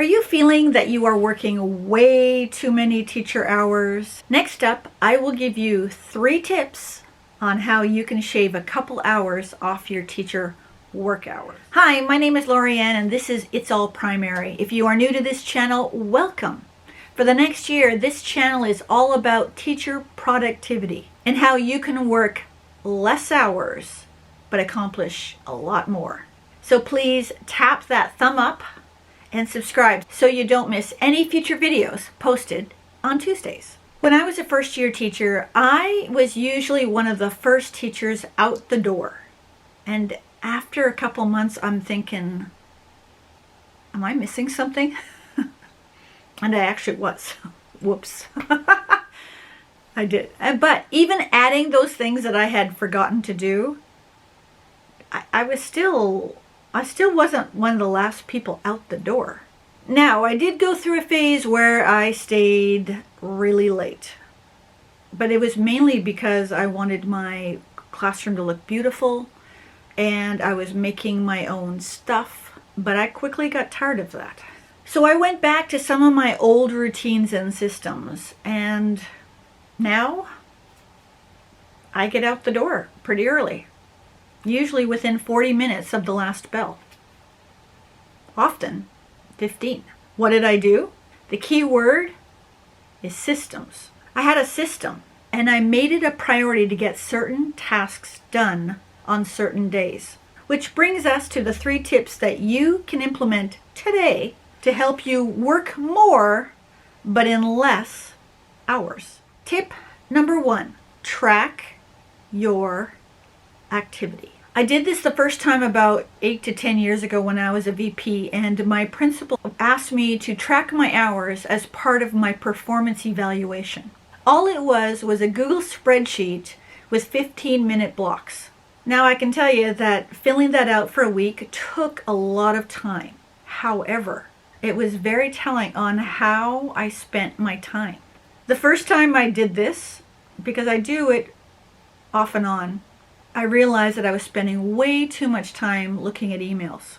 Are you feeling that you are working way too many teacher hours? Next up, I will give you 3 tips on how you can shave a couple hours off your teacher work hours. Hi, my name is Lorianne and this is It's All Primary. If you are new to this channel, welcome. For the next year, this channel is all about teacher productivity and how you can work less hours but accomplish a lot more. So please tap that thumb up and subscribe so you don't miss any future videos posted on Tuesdays. When I was a first-year teacher, I was usually one of the first teachers out the door. And after a couple months, I'm thinking, am I missing something? And I actually was. Whoops. I did. But even adding those things that I had forgotten to do, I still wasn't one of the last people out the door. Now, I did go through a phase where I stayed really late. But it was mainly because I wanted my classroom to look beautiful and I was making my own stuff, but I quickly got tired of that. So I went back to some of my old routines and systems, and now I get out the door pretty early. Usually within 40 minutes of the last bell. Often 15. What did I do? The key word is systems. I had a system and I made it a priority to get certain tasks done on certain days. Which brings us to the 3 tips that you can implement today to help you work more but in less hours. Tip number 1, track your activity. I did this the first time about 8 to 10 years ago when I was a VP, and my principal asked me to track my hours as part of my performance evaluation. All it was a Google spreadsheet with 15-minute blocks. Now I can tell you that filling that out for a week took a lot of time. However, it was very telling on how I spent my time. The first time I did this, because I do it off and on, I realized that I was spending way too much time looking at emails.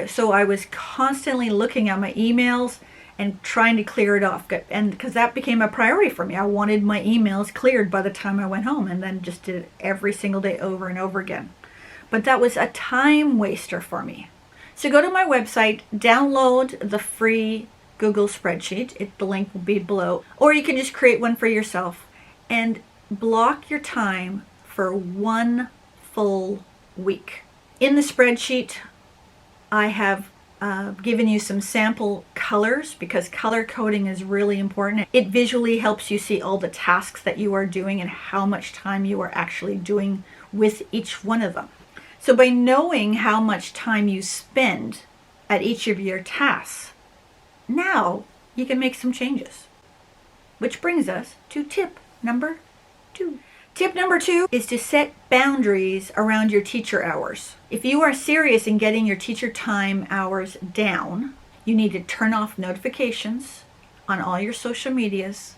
So I was constantly looking at my emails and trying to clear it off. And because that became a priority for me. I wanted my emails cleared by the time I went home, and then just did it every single day over and over again. But that was a time waster for me. So go to my website, download the free Google spreadsheet. The link will be below. Or you can just create one for yourself and block your time for 1 full week. In the spreadsheet, I have given you some sample colors because color coding is really important. It visually helps you see all the tasks that you are doing and how much time you are actually doing with each one of them. So by knowing how much time you spend at each of your tasks, now you can make some changes. Which brings us to tip number 2. Tip number 2 is to set boundaries around your teacher hours. If you are serious in getting your teacher time hours down, you need to turn off notifications on all your social medias,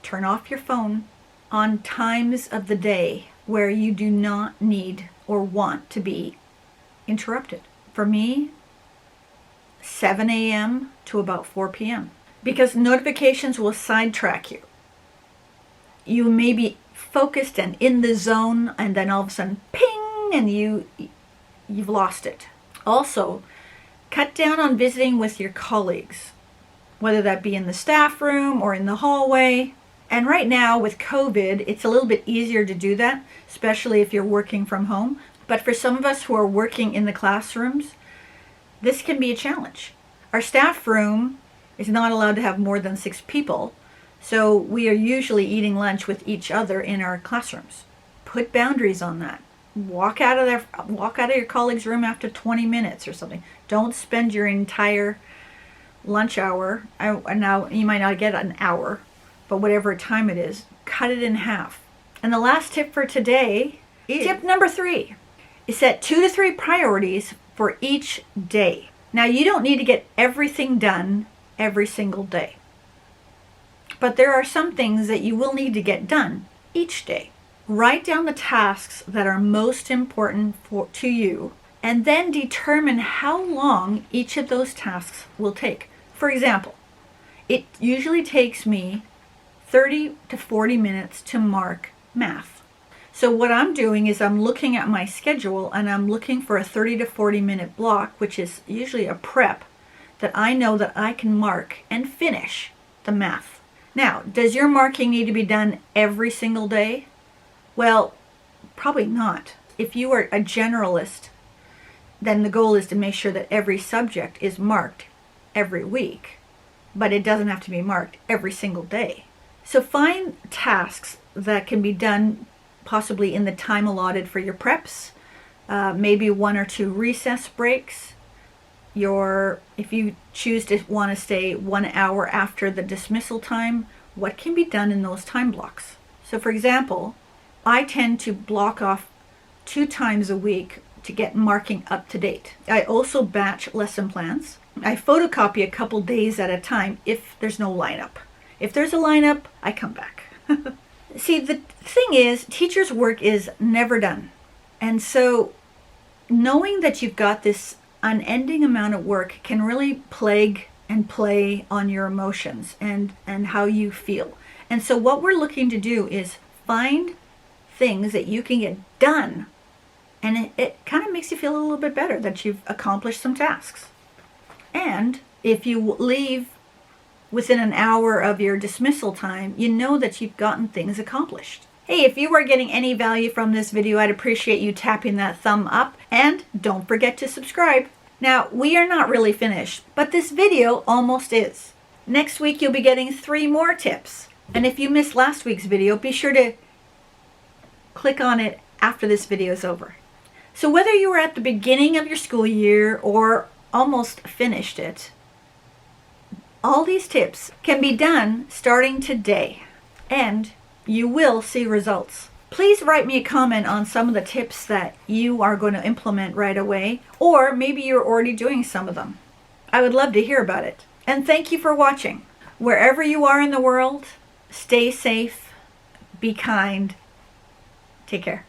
turn off your phone on times of the day where you do not need or want to be interrupted. For me, 7 a.m. to about 4 p.m. because notifications will sidetrack you. You may be focused and in the zone, and then all of a sudden, ping, and you've lost it. Also, cut down on visiting with your colleagues, whether that be in the staff room or in the hallway. And right now with COVID, it's a little bit easier to do that, especially if you're working from home. But for some of us who are working in the classrooms, this can be a challenge. Our staff room is not allowed to have more than 6 people. So we are usually eating lunch with each other in our classrooms. Put boundaries on that. Walk out of your colleague's room after 20 minutes or something. Don't spend your entire lunch hour. Now you might not get an hour, but whatever time it is, cut it in half. And the last tip for today, tip number 3, is set 2 to 3 priorities for each day. Now you don't need to get everything done every single day. But there are some things that you will need to get done each day. Write down the tasks that are most important to you, and then determine how long each of those tasks will take. For example, it usually takes me 30 to 40 minutes to mark math. So what I'm doing is I'm looking at my schedule and I'm looking for a 30 to 40 minute block, which is usually a prep, that I know that I can mark and finish the math. Now, does your marking need to be done every single day? Well, probably not. If you are a generalist, then the goal is to make sure that every subject is marked every week, but it doesn't have to be marked every single day. So find tasks that can be done possibly in the time allotted for your preps, maybe 1 or 2 recess breaks. If you choose to want to stay 1 hour after the dismissal time, what can be done in those time blocks? So for example, I tend to block off 2 times a week to get marking up to date. I also batch lesson plans. I photocopy a couple days at a time if there's no lineup. If there's a lineup, I come back. See, the thing is, teachers' work is never done. And so knowing that you've got this unending amount of work can really plague and play on your emotions and how you feel. And so what we're looking to do is find things that you can get done, and it kind of makes you feel a little bit better that you've accomplished some tasks. And if you leave within an hour of your dismissal time, you know that you've gotten things accomplished. Hey, if you are getting any value from this video, I'd appreciate you tapping that thumb up, and don't forget to subscribe. Now, we are not really finished, but this video almost is. Next week, you'll be getting 3 more tips. And if you missed last week's video, be sure to click on it after this video is over. So whether you were at the beginning of your school year or almost finished it, all these tips can be done starting today, and you will see results. Please write me a comment on some of the tips that you are going to implement right away, or maybe you're already doing some of them. I would love to hear about it. And thank you for watching. Wherever you are in the world, stay safe, be kind, take care.